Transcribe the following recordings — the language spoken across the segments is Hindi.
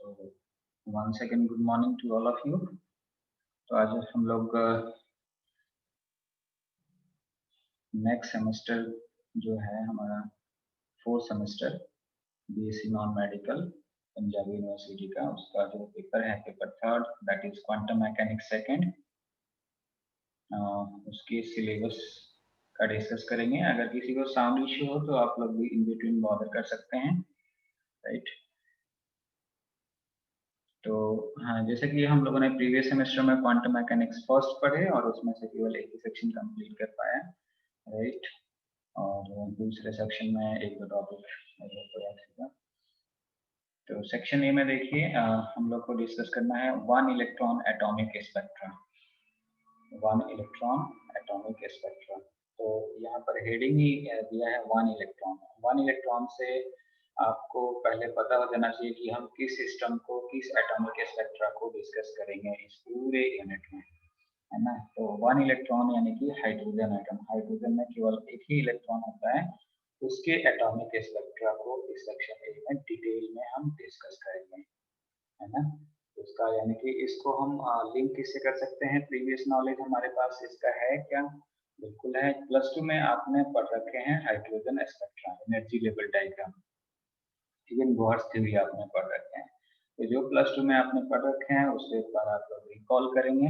तो once again good morning to all of you। तो आज हम लोग नेक्स्ट सेमेस्टर जो है हमारा 4th semester BSc non medical Punjabi university का, उसका जो पेपर है paper 3rd that is quantum mechanics second, उसके सिलेबस का डिस्कस करेंगे। अगर किसी को साउंड इश्यू हो तो आप लोग भी इन बिटवीन बॉदर कर सकते हैं, राइट। तो हाँ, जैसे कि हम लोगों ने प्रीवियस सेमेस्टर में क्वांटम मैकेनिक्स फर्स्ट पढ़े और उसमें से केवल एक ही सेक्शन कंप्लीट कर पाया, राइट। और दूसरे सेक्शन में एक दो टॉपिक पढ़ा था। तो सेक्शन ए में देखिए हम लोग को डिस्कस करना है 1 electron atomic spectra. 1 electron atomic spectra. तो यहाँ पर हेडिंग ही दिया है 1 इलेक्ट्रॉन। 1 इलेक्ट्रॉन से आपको पहले पता हो जाना चाहिए कि हम किस सिस्टम को, किस एटॉमिक स्पेक्ट्रा को डिस्कस करेंगे इस पूरे यूनिट में, है ना। तो 1 इलेक्ट्रॉन यानी कि हाइड्रोजन एटम। हाइड्रोजन में केवल एक ही इलेक्ट्रॉन होता है, उसके एटॉमिक स्पेक्ट्रा को इस सेक्शन ए में डिटेल में हम डिस्कस करेंगे, है ना। उसका यानी कि इसको हम लिंक किससे कर सकते हैं, प्रीवियस नॉलेज हमारे पास इसका है क्या? बिल्कुल है। +2 में आपने पढ़ रखे हैं hydrogen spectra, energy level diagram, even Bohr's theory आपने पढ़ रखे हैं। तो जो +2 में आपने पढ़ रखे हैं उसको एक बार आप लोग रिकॉल करेंगे,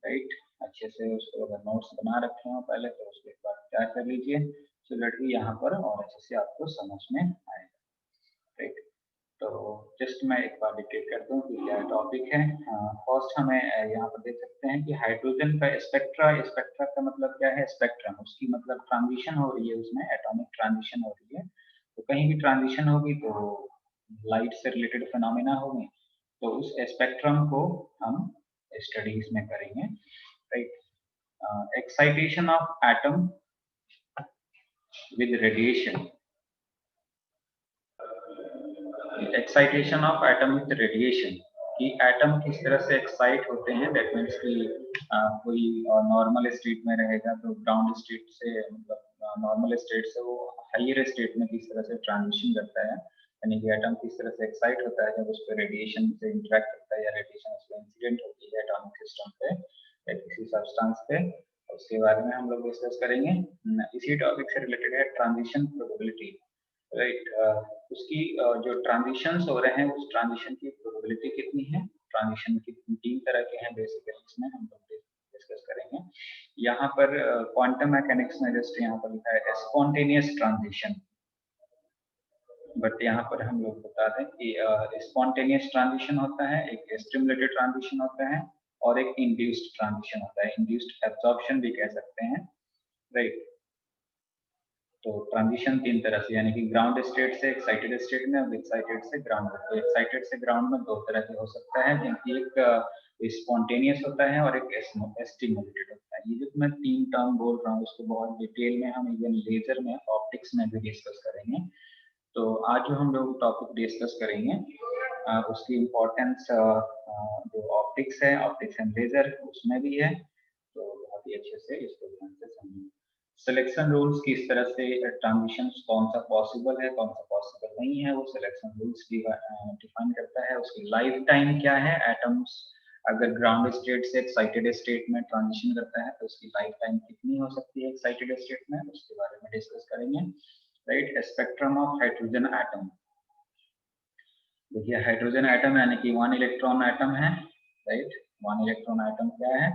राइट। अच्छे से उसको अगर नोट्स बना रखे हो पहले तो उसको एक बार तैयार कर लीजिए, सो दैट कि यहाँ पर और अच्छे से आपको समझ में आएगा, राइट। तो जस्ट मैं एक बार डिटेल कर दूं कि क्या टॉपिक है। फर्स्ट हमें यहाँ पर देख सकते हैं कि हाइड्रोजन का स्पेक्ट्रा, स्पेक्ट्रा का मतलब क्या है? स्पेक्ट्रम, उसकी मतलब ट्रांजिशन हो रही है, उसमें एटॉमिक ट्रांजिशन हो रही है। तो कहीं भी ट्रांजिशन होगी तो लाइट से रिलेटेड फिनोमेना होंगे, तो उस स्पेक्ट्रम को हम स्टडीज में करेंगे, right. Excitation of atom with radiation, excitation of atom with radiation, कि एटम किस तरह से एक्साइट होते हैं। दैट मीन्स कि कोई नॉर्मल स्टेट में रहेगा तो ग्राउंड स्टेट से, मतलब नॉर्मल स्टेट से वो हायर स्टेट में किस तरह से ट्रांजिशन करता है, यानी कि एटम किस तरह से एक्साइट होता है जब उस पर रेडिएशन से इंटरेक्ट करता है या रेडिएशन उस पर इंसिडेंट होती है एटॉमिक सिस्टम पे या किसी सब्सटेंस पे, उसके बारे में हम लोग डिस्कस करेंगे। इसी टॉपिक से रिलेटेड है ट्रांजिशन प्रोबेबिलिटी, राइट। उसकी जो ट्रांजिशंस हो रहे हैं उस ट्रांजिशन की प्रोबेबिलिटी कितनी है। ट्रांजिशन की 3 तरह के हैं बेसिकली, इसमें हम लोग डिस्कस करेंगे। यहाँ पर क्वांटम मैकेनिक्स में जस्ट यहाँ पर लिखा है स्पॉन्टेनियस ट्रांजिशन, बट यहाँ पर हम लोग बता दें कि स्पॉन्टेनियस ट्रांजिशन होता है, एक स्टिमुलेटेड ट्रांजिशन होता है और एक इंड्यूस्ड ट्रांजिशन होता है, इंड्यूस्ड एब्जॉर्प्शन भी कह सकते हैं, राइट। तो ट्रांजिशन 3 तरह से, यानी कि ग्राउंड स्टेट से एक्साइटेड स्टेट में और एक्साइटेड से ग्राउंड में। तो एक्साइटेड से ग्राउंड में 2 तरह के हो सकता है, जिनकी एक स्पॉन्टेनियस होता है और एक स्टिमुलेटेड होता है। ये जो मैं 3 टर्म बोल रहा हूँ उसको बहुत डिटेल में हम इवन लेजर में, ऑप्टिक्स में भी डिस्कस करेंगे। तो आज जो हम लोग टॉपिक डिस्कस करेंगे उसकी इम्पोर्टेंस जो ऑप्टिक्स है, ऑप्टिक्स एंड लेजर, उसमें भी है। तो बहुत ही अच्छे से इसको ध्यान से समझेंगे। सिलेक्शन रूल्स, किस तरह से ट्रांजिशंस, कौन सा पॉसिबल है कौन सा पॉसिबल नहीं है, वो सिलेक्शन रूल्स डिफाइन करता है। उसकी लाइफ टाइम क्या है, एटम्स अगर ग्राउंड स्टेट से एक्साइटेड स्टेट में ट्रांजिशन करता है तो उसकी लाइफ टाइम कितनी हो सकती है एक्साइटेड स्टेट में, उसके बारे में डिस्कस करेंगे, right. Spectrum of hydrogen atom, देखिए हाइड्रोजन एटम यानी कि 1 इलेक्ट्रॉन एटम है, राइट। 1 इलेक्ट्रॉन एटम क्या है,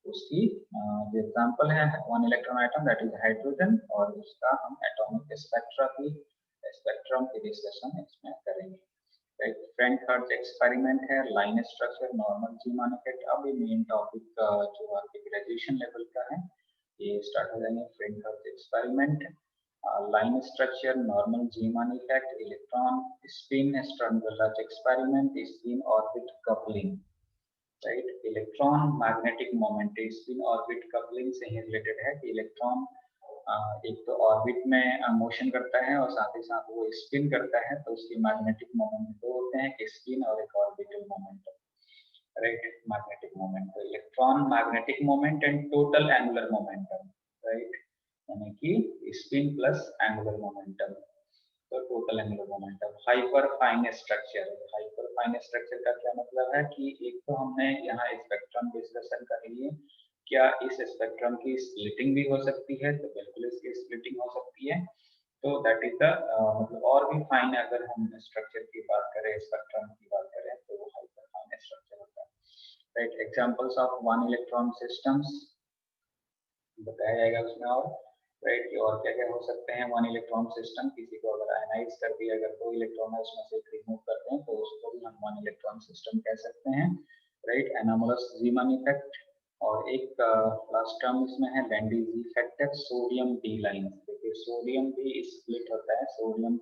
उसकी जो एग्जांपल है 1 electron atom that is hydrogen, और उसका हम एटॉमिक स्पेक्ट्रम की डिस्कशन इसमें करेंगे, राइट। फ्रैंक-हर्ट्ज एक्सपेरिमेंट है, line structure, normal Zeeman effect. अब ये मेन टॉपिक जो आपके ग्रेजुएशन लेवल का है ये स्टार्ट हो जाएंगे। Frank-hertz experiment, line structure, normal Zeeman effect, electron spin, Stern-Gerlach experiment, spin orbit coupling, right। Electron magnetic moment, spin orbit coupling से ही रिलेटेड है कि इलेक्ट्रॉन एक तो ऑर्बिट में मोशन करता है और साथ ही साथ वो स्पिन करता है, तो उसकी मैग्नेटिक मोमेंट 2 होते हैं, एक स्पिन और एक orbital moment, right. Magnetic moment, तो electron magnetic moment and total angular momentum, right, यानी कि स्पिन प्लस एंगुलर मोमेंटम। तो total angular momentum. Hyperfine structure, hyperfine structure का क्या मतलब है कि एक तो हमने यहाँ स्पेक्ट्रम डिस्कशन कर लिए, क्या इस स्पेक्ट्रम की स्प्लिटिंग भी हो सकती है, तो बिल्कुल इसकी स्प्लिटिंग हो सकती है। तो दैट इज द मतलब और भी फाइन अगर हम स्ट्रक्चर की बात करें, स्पेक्ट्रम की बात करें, तो वो हाइपर फाइन स्ट्रक्चर होता है, right. Examples of one electron systems बताया जाएगा उसमें, और राइट और क्या क्या हो सकते हैं वन इलेक्ट्रॉन सिस्टम। किसी को अगर आयनाइज कर दिया, अगर 2 इलेक्ट्रॉन है उसमें से रिमूव करते हैं तो उसको भी हम वन इलेक्ट्रॉन सिस्टम कह सकते हैं, राइट। एनोमलस ज़ीमन इफेक्ट, और एक लास्ट टर्म इसमें है लैंडीज इफेक्ट, सोडियम डी लाइन। देखिए सोडियम भी स्प्लिट होता है, सोडियम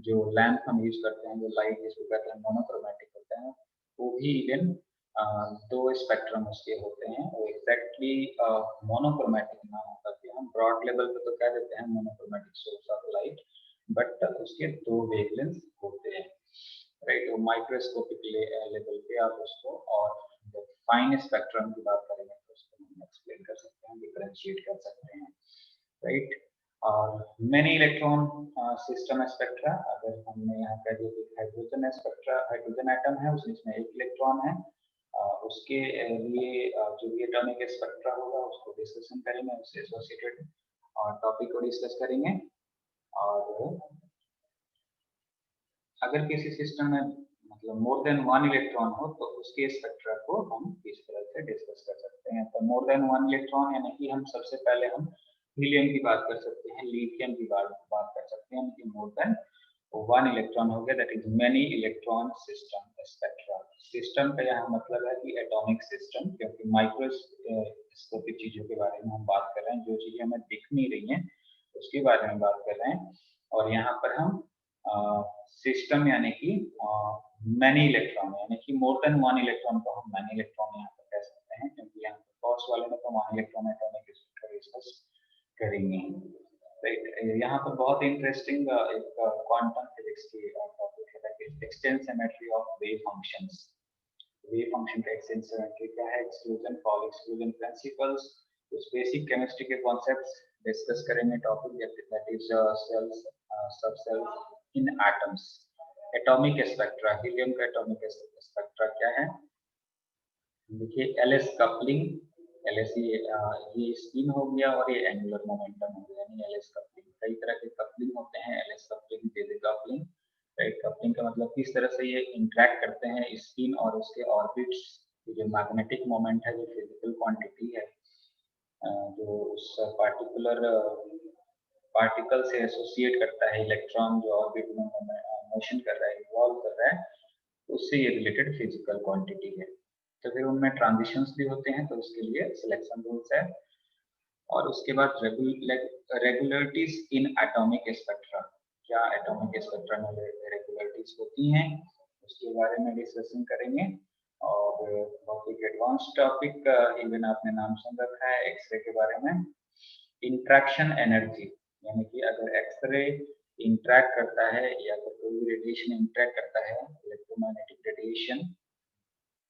जो लैंप हम यूज करते हैं, जो लाइट जिसको कहते हैं मोनोक्रोमेटिक होता है, वो भी इवन दो स्पेक्ट्रम उसके होते हैं। वो एग्जैक्टली मोनोक्रोमेटिक ना होकर के हम ब्रॉड लेवल पे तो कह देते हैं monochromatic source of light, but उसके दो वेवलेंथ होते हैं, राइट। वो माइक्रोस्कोपिक लेवल पे आप उसको, और जब फाइन स्पेक्ट्रम की बात करेंगे तो उसको हम एक्सप्लेन कर सकते हैं, डिफरेंशिएट कर सकते हैं, राइट। और मेनी इलेक्ट्रॉन सिस्टम स्पेक्ट्रा, अगर हमने यहाँ का जो हाइड्रोजन स्पेक्ट्रा, हाइड्रोजन एटम है उसमें एक इलेक्ट्रॉन है, उसके लिए जो भी एटॉमिक स्पेक्ट्रा होगा उसको डिस्कशन करेंगे, उससे एसोसिएटेड टॉपिक को डिस्कस करेंगे। और अगर किसी सिस्टम में मतलब मोर देन वन इलेक्ट्रॉन हो तो उसके स्पेक्ट्रा को हम इस तरह से डिस्कस कर सकते हैं। तो मोर देन वन इलेक्ट्रॉन यानी कि हम सबसे पहले हम हीलियम की बात कर सकते हैं, लिथियम की बात कर सकते हैं, कि मोर देन वन इलेक्ट्रॉन हो गया, that is many electron system spectra. System का यहाँ मतलब है कि एटॉमिक सिस्टम, क्योंकि माइक्रोस्कोपिक चीजों के बारे में हम बात कर रहे हैं, जो चीजें हमें दिख नहीं रही हैं उसके बारे में बात कर रहे हैं। और यहाँ पर हम सिस्टम यानी कि मैनी इलेक्ट्रॉन, यानी कि मोर देन वन इलेक्ट्रॉन को हम मैनी इलेक्ट्रॉन यहाँ पर कह सकते हैं, क्योंकि यहाँ फर्स्ट वाले में तो one electron atomic spectra discuss करेंगे, राइट। यहाँ पर बहुत इंटरेस्टिंग एक क्वांटम फिजिक्स की टॉपिक है, that is expanse symmetry of wave functions. Wave function का एक्सटेंस सिमेट्री क्या है, एक्सक्लूजन, फॉल एक्सक्लूजन प्रिंसिपल्स, कुछ बेसिक केमिस्ट्री के कॉन्सेप्ट्स डिस्कस करेंगे। टॉपिक दैट इज सेल्स, सब सेल्स इन एटम्स। एटॉमिक स्पेक्ट्रा, हीलियम का एटॉमिक स्पेक्ट्रा क्या है, देखिए एलएस कपलिंग, एलएस ये स्पिन हो गया और ये एंगुलर मोमेंटम हो गया, यानी एलएस कपलिंग। कई तरह के कपलिंग होते हैं, LS coupling, daisy coupling, right. Coupling का मतलब किस तरह से ये इंटरेक्ट करते हैं स्पिन और उसके ऑर्बिट्स। जो मैग्नेटिक मोमेंट है, जो फिजिकल क्वांटिटी है, जो उस पार्टिकुलर पार्टिकल से एसोसिएट करता है इलेक्ट्रॉन, जो ऑर्बिट में मोशन कर रहा है, इवॉल्व कर रहा है, उससे ये रिलेटेड फिजिकल क्वांटिटी है। तो फिर उनमें ट्रांजिशंस भी होते हैं, तो उसके लिए सिलेक्शन रूल्स है। और उसके बाद रेगुलरिटीज इन एटॉमिक स्पेक्ट्रा, क्या एटॉमिक स्पेक्ट्रा में रेगुलरिटीज होती हैं उसके बारे में डिस्कशन करेंगे। और बहुत एक एडवांस टॉपिक, इवन आपने नाम सुन रखा है एक्सरे के बारे में। इंट्रैक्शन एनर्जी, यानी कि अगर एक्सरे इंट्रैक्ट करता है या फिर कोई भी रेडिएशन इंट्रैक्ट करता है, इलेक्ट्रोमैग्नेटिक रेडिएशन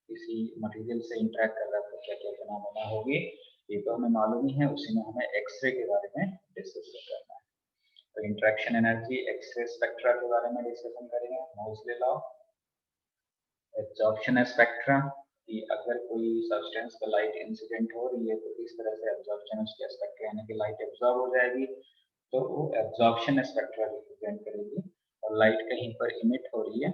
किसी मटेरियल से इंटरेक्ट कर रहा है तो क्या क्या फिनोमेना होगी, ये तो हमें मालूम ही है। उसी में हमें एक्सरे के बारे में डिस्कस करना है। तो इंटरेक्शन एनर्जी, एक्सरे स्पेक्ट्रा के बारे में डिस्कशन करेंगे। मोसले लॉ, एब्जॉर्प्शन स्पेक्ट्रा, कि अगर कोई सब्सटेंस पर लाइट इंसिडेंट हो रही है तो किस तरह से एब्जॉर्प्शन उसके स्पेक्ट्रा यानी कि लाइट एब्जॉर्ब हो जाएगी, तो वो एब्जॉर्प्शन स्पेक्ट्रा रिप्रेजेंट करेगी। और लाइट कहीं पर इमिट हो रही है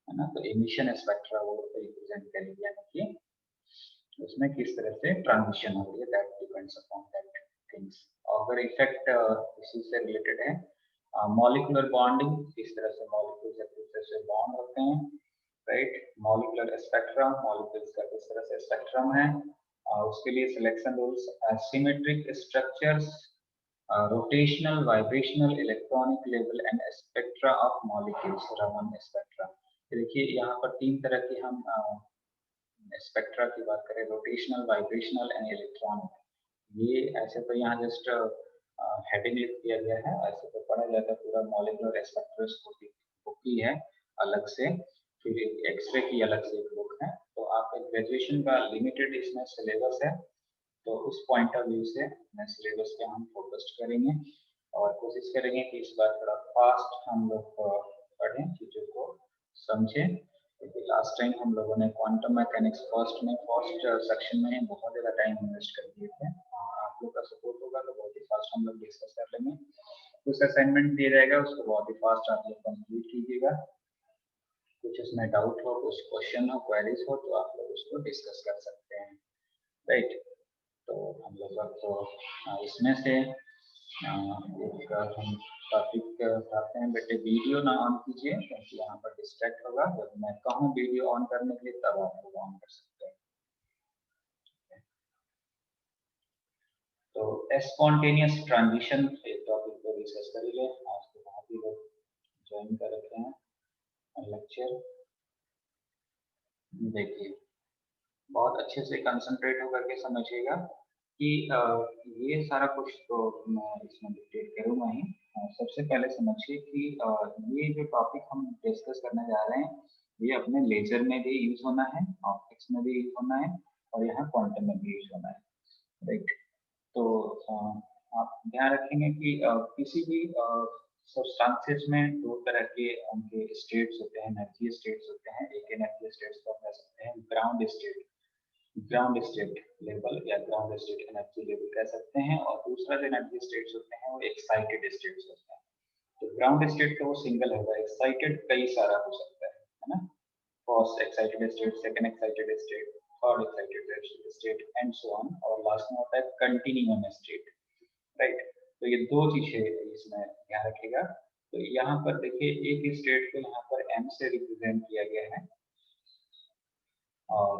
ना, तो एमिशन स्पेक्ट्रा वो रिप्रेजेंट करेगी, यानी कि उसमें किस तरह से ट्रांजिशन हो रही है, that depends upon that things. अगर इफेक्ट इसी से रिलेटेड है, मॉलिक्यूलर बॉन्डिंग, किस तरह से मॉलिक्यूल्स एक दूसरे से बॉन्ड होते हैं, राइट। मॉलिक्यूलर स्पेक्ट्रम, मॉलिक्यूल्स का किस तरह से स्पेक्ट्रम है, उसके लिए selection rules, symmetric structures, rotational, vibrational, electronic level and spectra of molecules, Raman spectra. देखिए यहाँ पर तीन तरह की हम स्पेक्ट्रा की बात करें, रोटेशनल, वाइब्रेशनल एंड इलेक्ट्रॉनिक। ये ऐसे तो यहाँ जस्ट हेडिंग लिख दिया गया है, ऐसे तो पढ़ा जाता है पूरा मॉलिक्यूलर स्पेक्ट्रोस्कोपी बुक ही है अलग से, फिर एक एक्सरे की अलग से एक बुक है। तो आपका ग्रेजुएशन का लिमिटेड इसमें सिलेबस है, तो उस पॉइंट ऑफ व्यू से सिलेबस पे हम फोकस करेंगे और कोशिश करेंगे कि इस बार थोड़ा फास्ट हम लोग पढ़ें, चीज़ों को समझें, क्योंकि लास्ट टाइम हम लोगों ने क्वांटम मैकेनिक्स फर्स्ट सेक्शन में बहुत ज़्यादा टाइम इन्वेस्ट कर दिए थे। आप लोग का सपोर्ट होगा तो बहुत ही फास्ट हम लोग डिस्कस कर लेंगे। कुछ असाइनमेंट दिया जाएगा, उसको बहुत ही फास्ट आप लोग कंप्लीट कीजिएगा। कुछ उसमें डाउट हो, कुछ क्वेश्चन हो, क्वेरीज हो तो आप लोग उसको डिस्कस कर सकते हैं, राइट। तो हम लोग अब तो इसमें से एक हम टॉपिक उठाते हैं। बेटे वीडियो ना ऑन कीजिए क्योंकि यहाँ पर डिस्ट्रैक्ट होगा। जब मैं कहूँ वीडियो ऑन करने के लिए तब आप लोग ऑन कर सकते हैं। तो स्पॉन्टेनियस ट्रांजिशन एक टॉपिक को डिस्कस करेंगे। आज तो बहुत ही लोग ज्वाइन कर रखे हैं लेक्चर। देखिए बहुत अच्छे से कंसंट्रेट होकर के समझिएगा कि ये सारा कुछ तो मैं इसमें डिटेल करूँगा ही। सबसे पहले समझिए कि ये जो टॉपिक हम डिस्कस करने जा रहे हैं ये अपने लेजर में भी यूज होना है, ऑप्टिक्स में भी यूज होना है और यहाँ क्वांटम में भी यूज होना है, राइट। तो आप ध्यान रखेंगे कि किसी भी सब्सटेंसेस में दो तरह के उनके स्टेट्स होते हैं, एनर्जी स्टेट्स होते हैं। एक एनर्जी स्टेट्स को कह सकते हैं ग्राउंड स्टेट लेवल या ग्राउंड स्टेट एनर्जी लेवल कह सकते हैं, और दूसरा जो एनर्जी स्टेट्स होते हैं वो एक्साइटेड स्टेट्स होते हैं। तो ग्राउंड स्टेट तो वो सिंगल होगा, एक्साइटेड कई सारा हो सकता है ना। First excited state, second excited state, third excited state and so on, और लास्ट में होता है कंटिन्यूम स्टेट, राइट। तो ये दो चीजें इसमें ध्यान रखिएगा। तो यहाँ पर देखिए एक स्टेट को यहाँ पर m से रिप्रेजेंट किया गया है और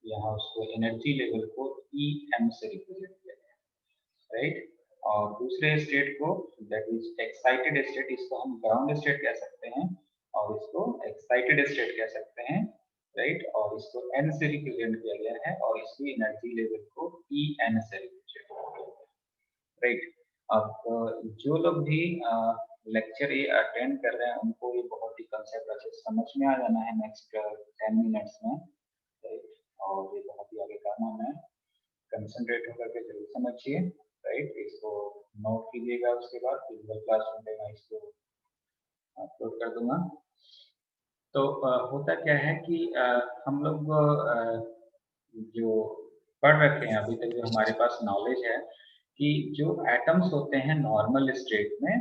यहाँ उसको एनर्जी लेवल को em से रिप्रेजेंट किया गया है, राइट। और दूसरे स्टेट को दैट इज एक्साइटेड स्टेट, इसको हम ग्राउंड स्टेट कह सकते हैं और इसको एक्साइटेड स्टेट कह सकते हैं, राइट। और इसको n से रिप्रेजेंट किया गया है और इसकी एनर्जी लेवल को en से रिप्रेजेंट किया गया है, राइट। अब जो लोग भी लेक्चर ये अटेंड कर रहे हैं उनको ये बहुत ही कंसेप्ट अच्छे से समझ में आ जाना है नेक्स्ट 10 मिनट्स में, राइट। और ये बहुत ही आगे काम आना है, कंसंट्रेट होकर के जरूर समझिए, राइट। इसको नोट कीजिएगा, उसके बाद फिजिकल क्लासरूम में मैं इसको अपलोड कर दूंगा। तो होता क्या है कि हम लोग जो पढ़ रखे हैं अभी तक, जो हमारे पास नॉलेज है कि जो एटम्स होते हैं नॉर्मल स्टेट में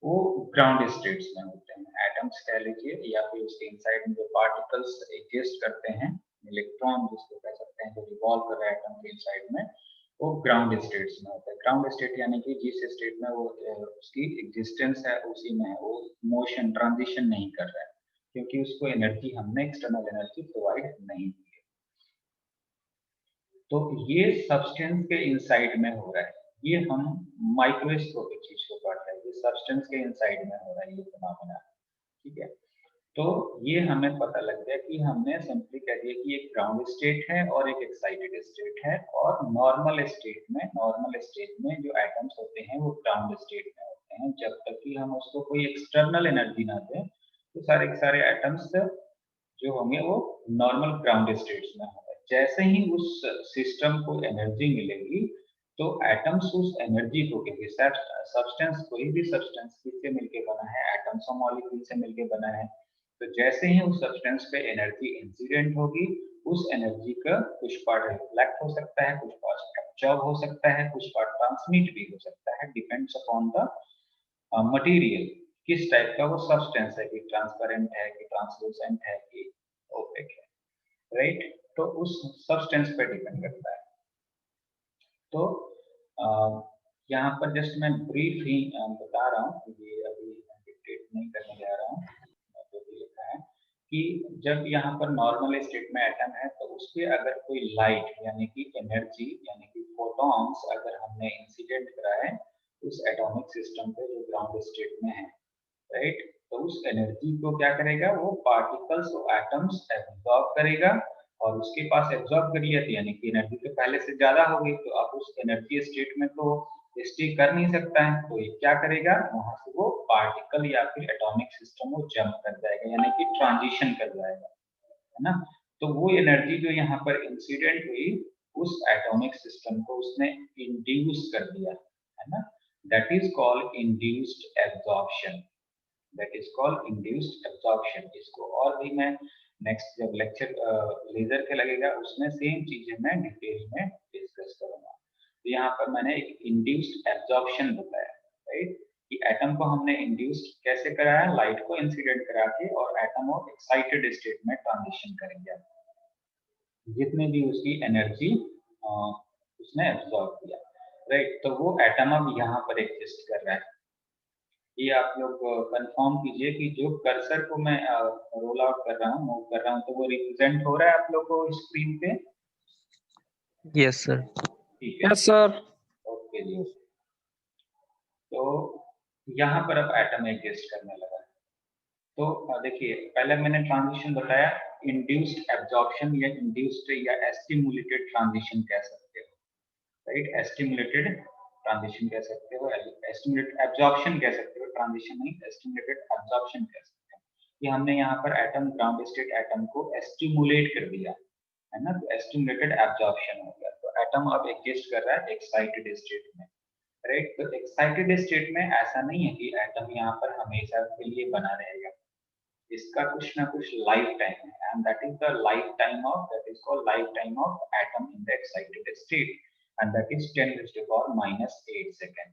वो ग्राउंड स्टेट्स में होते हैं। एटम्स कह लीजिए या फिर उसके इनसाइड में जो पार्टिकल्स एग्जिस्ट करते हैं, इलेक्ट्रॉन जिसको कह सकते हैं, जो रिवॉल्व कर रहा है एटम के इनसाइड में, वो ग्राउंड स्टेट्स में होता है। ग्राउंड स्टेट यानी कि जिस स्टेट में वो उसकी एग्जिस्टेंस है उसी में है, वो मोशन ट्रांजिशन नहीं कर रहा है क्योंकि उसको एनर्जी हमने एक्सटर्नल एनर्जी प्रोवाइड नहीं की है। तो ये सब्सटेंस के इनसाइड में हो रहा है, ये हम माइक्रोस्कोपिक चीज को पढ़ रहे हैं, ये सब्सटेंस के इनसाइड में हो रहा है ये फिनोमेना, ठीक है। तो ये हमें पता लग गया कि हमने सिंपली कह दिया कि एक ग्राउंड स्टेट है और एक एक्साइटेड स्टेट है, और नॉर्मल स्टेट में जो एटम्स होते हैं वो ग्राउंड स्टेट में होते हैं जब तक कि हम उसको कोई एक्सटर्नल एनर्जी ना दें। तो सारे के सारे एटम्स जो होंगे वो नॉर्मल ग्राउंड स्टेट्स में होंगे। जैसे ही उस सिस्टम को एनर्जी मिलेगी तो एटम्स उस एनर्जी को, क्योंकि सब्सटेंस कोई भी सब्सटेंस किससे मिलके बना है, एटम्स और मॉलिक्यूल से मिलके बना है। तो जैसे ही उस सब्सटेंस पे एनर्जी इंसिडेंट होगी, उस एनर्जी का कुछ पार्ट रिफ्लेक्ट हो सकता है, कुछ पार्ट एब्जॉर्ब हो सकता है, कुछ पार्ट ट्रांसमिट भी हो सकता है, डिपेंड्स अपॉन द मटेरियल, किस टाइप का वो सब्सटेंस है, कि ट्रांसपेरेंट है, कि ट्रांसलूसेंट है, कि ओपेक है, राइट। तो उस सब्सटेंस पे डिपेंड करता है। तो यहाँ पर जस्ट मैं ब्रीफ ही बता रहा हूँ, ये अभी डिक्टेट नहीं करने जा रहा हूँ, जो भी लिखा है कि जब यहाँ पर नॉर्मल स्टेट में एटम है तो उसके अगर कोई लाइट यानी कि एनर्जी यानी कि फोटॉन्स अगर हमने इंसिडेंट करा है उस एटॉमिक सिस्टम पे जो ग्राउंड स्टेट में है, राइट। तो उस एनर्जी को क्या करेगा, वो पार्टिकल्स और एटम्स एब्जॉर्ब करेगा, और उसके पास एब्जॉर्ब कर लिया यानी कि एनर्जी तो पहले से ज्यादा हो गई, तो अब उस एनर्जी स्टेट में तो स्टे कर नहीं सकता है, तो ये क्या करेगा, वहां से वो पार्टिकल या फिर एटॉमिक सिस्टम वो जंप कर जाएगा यानी कि ट्रांजिशन कर जाएगा, है ना। तो वो एनर्जी जो यहाँ पर इंसिडेंट हुई उस एटॉमिक सिस्टम को उसने इंड्यूस कर दिया, है ना। that is called induced absorption. That is called induced absorption. इसको और भी मैं नेक्स्ट जब लेक्चर लेजर के लगेगा उसमें सेम चीजें मैं डिटेल में डिस्कस करूंगा। तो यहाँ पर मैंने एक इंड्यूस्ड एब्जॉर्प्शन बताया, राइट, कि एटम को हमने इंड्यूस्ड कैसे कराया, लाइट को इंसिडेंट करा के, और एटम को एक्साइटेड स्टेट में ट्रांजिशन करेंगे, जितने भी उसकी एनर्जी उसने एब्जॉर्ब किया, राइट। तो वो एटम अब यहाँ पर एग्जिस्ट कर रहा है। ये आप लोग कंफर्म कीजिए कि जो कर्सर को मैं रोल आउट कर रहा हूँ, मूव कर रहा हूँ, तो वो रिप्रेजेंट हो रहा है आप लोग को स्क्रीन पे? Yes sir. ठीक है, यस सर। ओके जी। तो यहाँ पर अब एटम एग्जिस्ट करने लगा। तो देखिए, पहले मैंने ट्रांजिशन बताया, इंड्यूस्ड एब्जॉर्प्शन या इंड्यूस्ड या एस्टिमुलेटेड ट्रांजिशन कह सकते हो, राइट। एस्टिमुलेटेड ट्रांजिशन कह सकते हो, एस्टिमुलेटेड एब्जॉर्प्शन कह सकते हो, ट्रांजिशन नहीं, एस्टिमुलेटेड एब्जॉर्प्शन कह सकते हो। कि हमने यहाँ पर एटम, ग्राउंड स्टेट एटम को एस्टिमुलेट कर दिया, है ना, तो एस्टिमुलेटेड एब्जॉर्प्शन हो गया। तो एटम अब एग्जिस्ट कर रहा है एक्साइटेड स्टेट में, राइट। तो एक्साइटेड स्टेट में ऐसा नहीं है कि एटम यहाँ पर हमेशा के लिए बना रहेगा, इसका कुछ ना कुछ लाइफ टाइम है, and that is the life time of, that is called life time of atom in the excited state, and that is 10⁻⁻8 second.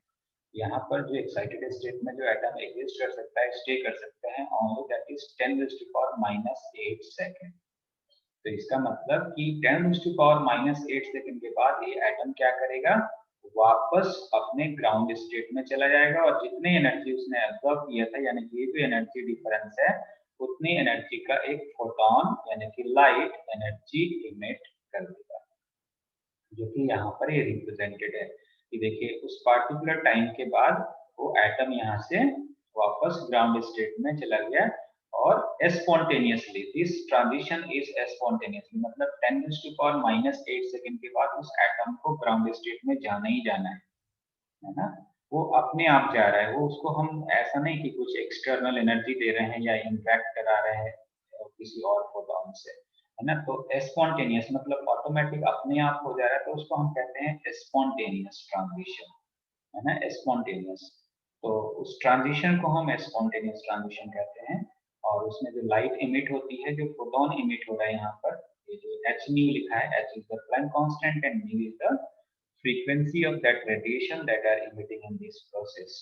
यहाँ पर जो एक्साइटेड स्टेट में जो एटम एग्जिस्ट कर सकता है, स्टे कर सकते हैं, ओनली दैट इज 10⁻⁻8 सेकेंड। तो इसका मतलब कि 10⁻⁻8 सेकेंड के बाद ये एटम क्या करेगा, वापस अपने ग्राउंड स्टेट में चला जाएगा, और जितनी एनर्जी उसने एब्जॉर्ब किया था, यानी कि ये जो एनर्जी डिफरेंस है, उतनी एनर्जी का एक फोटोन यानी कि लाइट एनर्जी इमिट कर देगा, जो कि यहाँ पर ये रिप्रेजेंटेड है। कि देखिए, उस पार्टिकुलर टाइम के बाद वो एटम यहाँ से वापस ग्राउंड स्टेट में चला गया, और spontaneously this transition is spontaneously, मतलब 10⁻⁻8 सेकेंड के बाद उस एटम को ग्राउंड स्टेट में जाना ही जाना है ना। वो अपने आप जा रहा है, वो उसको हम ऐसा नहीं कि कुछ एक्सटर्नल एनर्जी दे रहे हैं या इंटरेक्ट करा रहे हैं किसी और फोटोन से, है ना। तो स्पॉन्टेनियस मतलब ऑटोमेटिक अपने आप हो जा रहा है, तो उसको हम कहते हैं स्पॉन्टेनियस ट्रांजिशन, है ना, स्पॉन्टेनियस। तो उस ट्रांजिशन को हम स्पॉन्टेनियस ट्रांजिशन कहते हैं। और उसमें जो लाइट इमिट होती है, जो फोटोन इमिट हो रहा है यहाँ पर, ये जो h न्यू लिखा है, h is the plank constant and new is the frequency of that radiation that are emitting in this process,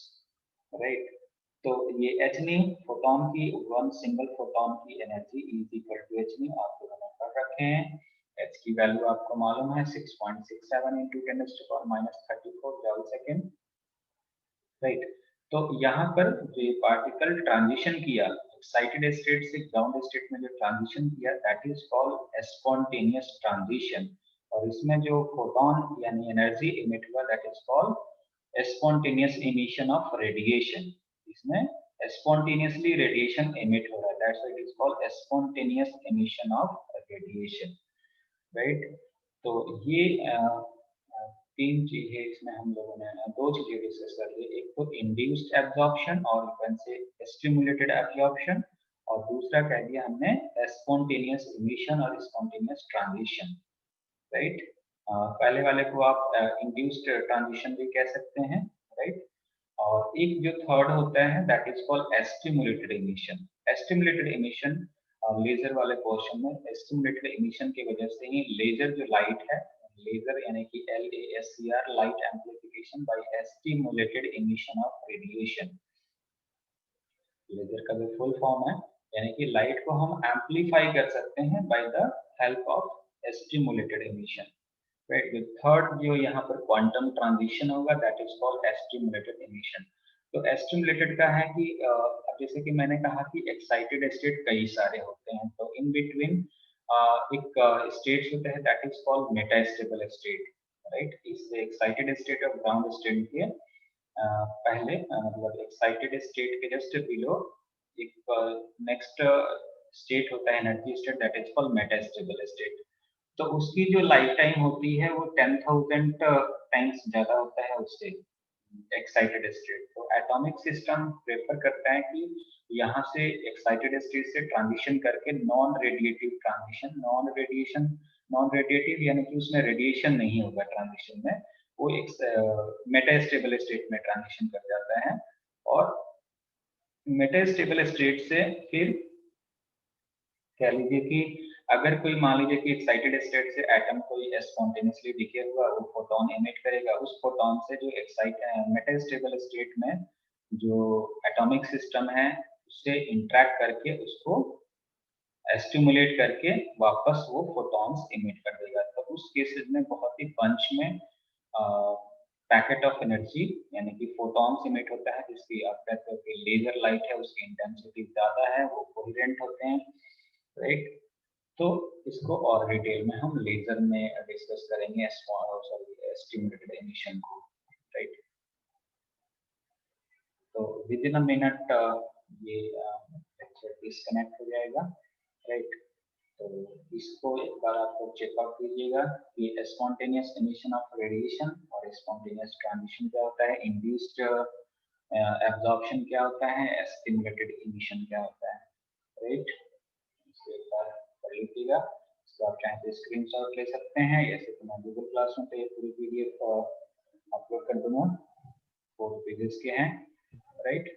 right? तो ये h न्यू फोटोन की, वन सिंगल फोटोन की energy is equal to h nu, आप लोगों ने पढ़ रखे हैं। h की वैल्यू आपको मालूम है 6.67 into 10⁻34 जूल सेकेंड, राइट। तो यहाँ पर जो ये पार्टिकल ट्रांजिशन किया एक्साइटेड स्टेट से ग्राउंड स्टेट में, जो ट्रांजिशन किया, that is called spontaneous transition. और इसमें जो फोटोन यानी एनर्जी इमिट हुआ, that is called spontaneous emission of radiation. इसमें स्पॉन्टेनियसली रेडिएशन इमिट हो रहा है, that's why it is called spontaneous emission of radiation, right. तो ये तीन चीजें इसमें हम लोगों ने, दो चीजें डिस्कस कर ली, एक तो इंड्यूस्ड एब्जॉर्प्शन और स्टिमुलेटेड एब्जॉर्प्शन, और दूसरा कह दिया हमने स्पॉन्टेनियस इमिशन और स्पॉन्टेनियस ट्रांजिशन, राइट। पहले वाले को आप इंड्यूस्ड ट्रांजिशन भी कह सकते हैं, राइट। और एक जो थर्ड होता है, that is called stimulated emission. Stimulated emission laser वाले पोर्शन में, स्टिमुलेटेड इमिशन की वजह से ही लेजर जो लाइट है, लेजर यानी कि LASER, light amplification by stimulated emission of radiation. Laser का जो फुल फॉर्म है, यानी कि लाइट को हम एम्प्लीफाई कर सकते हैं by the help of stimulated emission, right. जो थर्ड जो यहाँ पर क्वांटम ट्रांजिशन होगा, that is called stimulated emission. तो स्टिमुलेटेड का है कि जैसे कि मैंने कहा कि एक्साइटेड स्टेट कई सारे होते हैं, तो इन बिटवीन एक स्टेट्स होते हैं, that is called metastable state, right. इस एक्साइटेड स्टेट और ग्राउंड स्टेट के पहले मतलब एक्साइटेड स्टेट के जस्ट बिलो एक नेक्स्ट स्टेट होता है, energy state, that is called metastable state. तो उसकी जो लाइफ टाइम होती है वो 10,000 टाइम्स ज्यादा होता है उससे एक्साइटेड स्टेट। तो एटॉमिक सिस्टम प्रेफर करता है कि यहाँ से एक्साइटेड स्टेट से ट्रांजिशन करके non radiative transition, non radiative यानी कि उसमें रेडिएशन नहीं होगा ट्रांजिशन में, वो एक मेटास्टेबल स्टेट में ट्रांजिशन कर जाता है, और मेटास्टेबल स्टेट से फिर कह लीजिए कि अगर कोई मान लीजिए कि एक्साइटेड स्टेट से एटम कोई स्पॉन्टेनियसली डिके हुआ, वो फोटोन एमिट करेगा, उस फोटोन से जो मेटास्टेबल स्टेट में जो एटॉमिक सिस्टम है उससे इंटरेक्ट करके उसको स्टिमुलेट करके वापस वो फोटॉन्स इमिट कर देगा। तो उस केसेस में बहुत ही बंच में पैकेट ऑफ एनर्जी यानी कि फोटॉन्स इमिट होता है, जिसकी आप कहते हो कि लेजर लाइट है उसकी इंटेंसिटी ज्यादा है, वो कोहेरेंट होते हैं, राइट। तो इसको और डिटेल में हम लेजर में डिस्कस करेंगे स्टिमुलेटेड एमिशन को, राइट। तो विद इन अ मिनट ये लेक्चर डिस्कनेक्ट हो जाएगा, राइट। तो इसको एक बार आप लोग चेकआउट कीजिएगा कि स्पॉन्टेनियस एमिशन ऑफ रेडिएशन और स्पॉन्टेनियस ट्रांजिशन क्या होता है, इंड्यूस्ड एब्जॉर्प्शन क्या होता है, स्टिमुलेटेड एमिशन क्या होता है, राइट। इसको एक बार पढ़ लीजिएगा। इसको आप चाहे तो स्क्रीनशॉट ले सकते हैं, ऐसे तो मैं गूगल क्लासरूम पे पूरी पीडीएफ अपलोड कर दूंगा, 4 पेजेस के हैं, राइट।